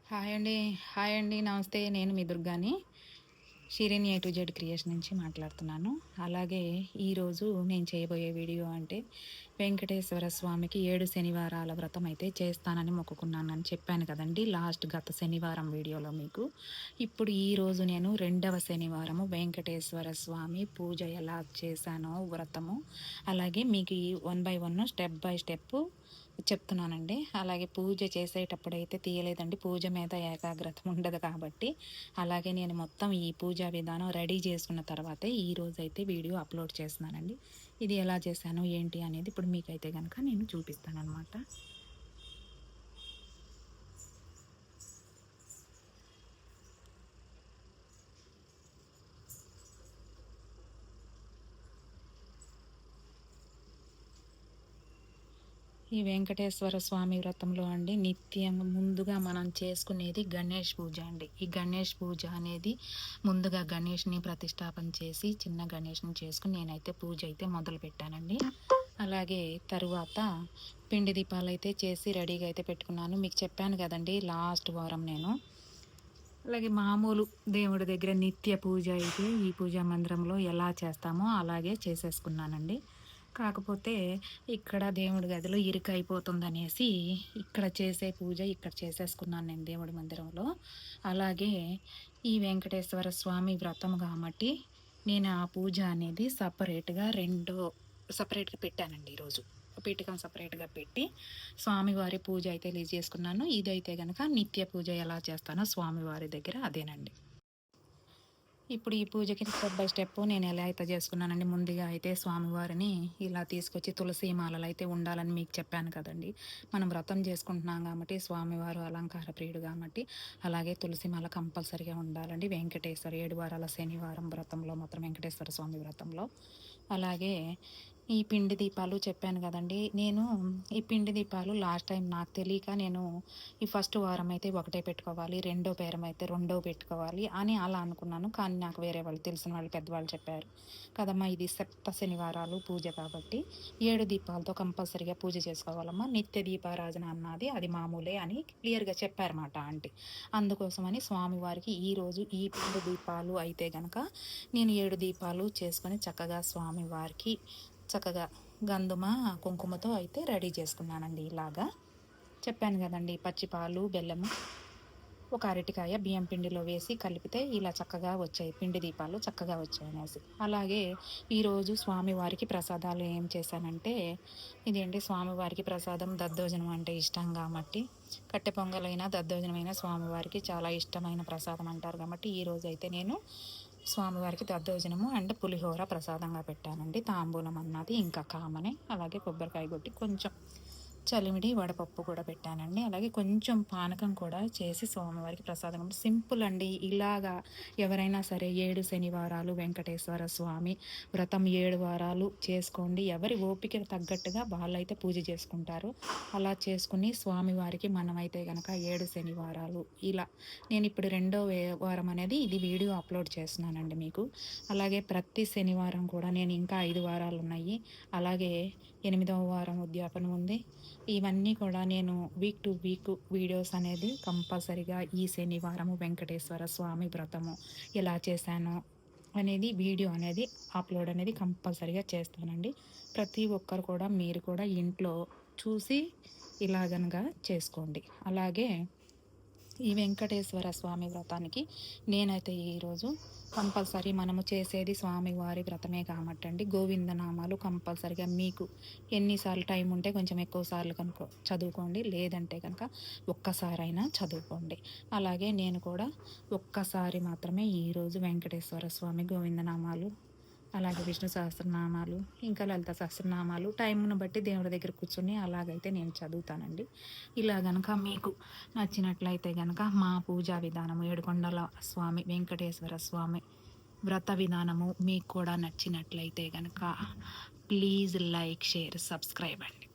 Hi అండి. Hi అండి. నమస్తే. నేను మీ దుర్గాని. Shirin A to Z creation నుంచి మాట్లాడుతున్నాను. అలాగే ఈరోజు నేను చేయబోయే వీడియో అంటే వెంకటేశ్వర స్వామికి 7 శనివారాల వ్రతం అయితే చేస్తానని మొక్కుకున్నానని చెప్పాను కదండీ! గత శనివారం వీడియోలో మీకు. ఇప్పుడు ఈరోజు నేను రెండవ శనివారము వెంకటేశ్వర స్వామి పూజ ఎలా చేశానో వ్రతము, అలాగే మీకు ఈ one by one step by step చెప్తున్నానండి. అలాగే పూజ చేసేటప్పుడైతే తీయలేదండి. పూజ మీద ఏకాగ్రత ఉండదు కాబట్టి. అలాగే నేను మొత్తం ఈ పూజా విధానం రెడీ చేసుకున్న తర్వాతే ఈరోజైతే వీడియో అప్లోడ్ చేస్తున్నానండి. ఇది ఎలా చేశాను ఏంటి అనేది ఇప్పుడు మీకైతే గనక నేను చూపిస్తాననమాట. ఈ వెంకటేశ్వర స్వామి వ్రతంలో అండి నిత్యంగా ముందుగా మనం చేసుకునేది గణేష్ పూజ అండి. ఈ గణేష్ పూజ అనేది ముందుగా గణేష్ని ప్రతిష్టాపన చేసి చిన్న గణేష్ని చేసుకుని నేనైతే పూజ అయితే మొదలు పెట్టానండి. అలాగే తరువాత పిండి దీపాలు అయితే చేసి రెడీగా అయితే పెట్టుకున్నాను. మీకు చెప్పాను కదండి లాస్ట్ వారం నేను. అలాగే మామూలు దేవుడి దగ్గర నిత్య పూజ అయితే ఈ పూజా మందిరంలో ఎలా చేస్తామో అలాగే చేసేసుకున్నానండి. కాకపోతే ఇక్కడ దేవుడి గదిలో ఇరుకైపోతుందనేసి ఇక్కడ చేసే పూజ ఇక్కడ చేసేసుకున్నాను నేను దేవుడి మందిరంలో. అలాగే ఈ వెంకటేశ్వర స్వామి వ్రతం కాబట్టి నేను ఆ పూజ అనేది సపరేట్గా పెట్టానండి ఈరోజు. పీఠకం సపరేట్గా పెట్టి స్వామివారి పూజ అయితే చేసుకున్నాను. ఇదైతే గనక నిత్య పూజ ఎలా చేస్తానో స్వామివారి దగ్గర అదేనండి. ఇప్పుడు ఈ పూజకి స్టెప్ బై స్టెప్ నేను ఎలా అయితే చేసుకున్నానండి. ముందుగా అయితే స్వామివారిని ఇలా తీసుకొచ్చి తులసి మాలలు అయితే ఉండాలని మీకు చెప్పాను కదండి. మనం వ్రతం చేసుకుంటున్నాం కాబట్టి స్వామివారు అలంకార ప్రియుడు కాబట్టి అలాగే తులసి మాల కంపల్సరిగా ఉండాలండి. 7 వారాల శనివారం వ్రతంలో మాత్రం వెంకటేశ్వర స్వామి వ్రతంలో. అలాగే ఈ పిండి దీపాలు చెప్పాను కదండి. నేను ఈ పిండి దీపాలు లాస్ట్ టైం నాకు తెలియక నేను ఈ ఫస్ట్ వారం అయితే ఒకటే పెట్టుకోవాలి, రెండో పేరం అయితే రెండో పెట్టుకోవాలి అని అలా అనుకున్నాను. కానీ నాకు వేరే వాళ్ళు తెలిసిన వాళ్ళు పెద్దవాళ్ళు చెప్పారు కదమ్మా, ఇది సప్త శనివారాలు పూజ కాబట్టి 7 దీపాలతో కంపల్సరిగా పూజ చేసుకోవాలమ్మా, నిత్య దీపారాజన అన్నది అది మామూలే అని క్లియర్గా చెప్పారన్నమాట ఆంటీ. అందుకోసమని స్వామివారికి ఈరోజు ఈ పిండి దీపాలు అయితే కనుక నేను 7 దీపాలు చేసుకొని చక్కగా స్వామివారికి చక్కగా గంధుమ కుంకుమతో అయితే రెడీ చేసుకున్నానండి. ఇలాగా చెప్పాను కదండి, పచ్చిపాలు బెల్లము ఒక అరటికాయ బియ్యం పిండిలో వేసి కలిపితే ఇలా చక్కగా వచ్చాయి పిండి దీపాలు, చక్కగా వచ్చాయి అనేసి. అలాగే ఈరోజు స్వామివారికి ప్రసాదాలు ఏం చేశానంటే ఇదేంటి, స్వామివారికి ప్రసాదం దద్దోజనం అంటే ఇష్టం కాబట్టి కట్టె పొంగలైనా దద్దోజనమైనా స్వామివారికి చాలా ఇష్టమైన ప్రసాదం అంటారు కాబట్టి ఈరోజు అయితే నేను స్వామివారికి దద్దోజనము అండ్ పులిహోర ప్రసాదంగా పెట్టానండి. తాంబూలం అన్నది ఇంకా కామనే. అలాగే కొబ్బరికాయ కొట్టి కొంచెం చలిమిడి వడపప్పు కూడా పెట్టానండి. అలాగే కొంచెం పానకం కూడా చేసి స్వామివారికి ప్రసాదం. సింపుల్ అండి. ఇలాగా ఎవరైనా సరే 7 శనివారాలు వెంకటేశ్వర స్వామి వ్రతం 7 వారాలు చేసుకోండి. ఎవరి ఓపిక తగ్గట్టుగా వాళ్ళైతే పూజ చేసుకుంటారు. అలా చేసుకుని స్వామివారికి మనమైతే కనుక 7 శనివారాలు ఇలా నేను ఇప్పుడు రెండో వారం అనేది ఇది వీడియో అప్లోడ్ చేస్తున్నానండి మీకు. అలాగే ప్రతి శనివారం కూడా నేను ఇంకా 5 వారాలు ఉన్నాయి. అలాగే 8వ వారం ఉద్యాపన ఉంది. ఇవన్నీ కూడా నేను వీక్ టు వీక్ వీడియోస్ అనేది కంపల్సరిగా ఈ శనివారము వెంకటేశ్వర స్వామి వ్రతము ఎలా చేశానో అనేది వీడియో అనేది అప్లోడ్ అనేది కంపల్సరిగా చేస్తానండి. ప్రతి ఒక్కరు కూడా మీరు కూడా ఇంట్లో చూసి ఇలాగనగా చేసుకోండి. అలాగే ఈ వెంకటేశ్వర స్వామి వ్రతానికి నేనైతే ఈరోజు కంపల్సరీ మనము చేసేది స్వామివారి వ్రతమే కాబట్టి అండి, గోవిందనామాలు కంపల్సరిగా మీకు ఎన్నిసార్లు టైం ఉంటే కొంచెం ఎక్కువ సార్లు కనుక చదువుకోండి, లేదంటే కనుక ఒక్కసారైనా చదువుకోండి. అలాగే నేను కూడా ఒక్కసారి మాత్రమే ఈరోజు వెంకటేశ్వర స్వామి గోవిందనామాలు, అలాగే విష్ణు సహస్రనామాలు, ఇంకా లలిత సహస్రనామాలు టైంను బట్టి దేవుడి దగ్గర కూర్చొని అలాగైతే నేను చదువుతానండి. ఇలా గనక మీకు నచ్చినట్లయితే గనక మా పూజా విధానము ఏడుకొండల స్వామి వెంకటేశ్వర స్వామి వ్రత విధానము మీకు కూడా నచ్చినట్లయితే గనక ప్లీజ్ లైక్, షేర్, సబ్స్క్రైబ్ అండి.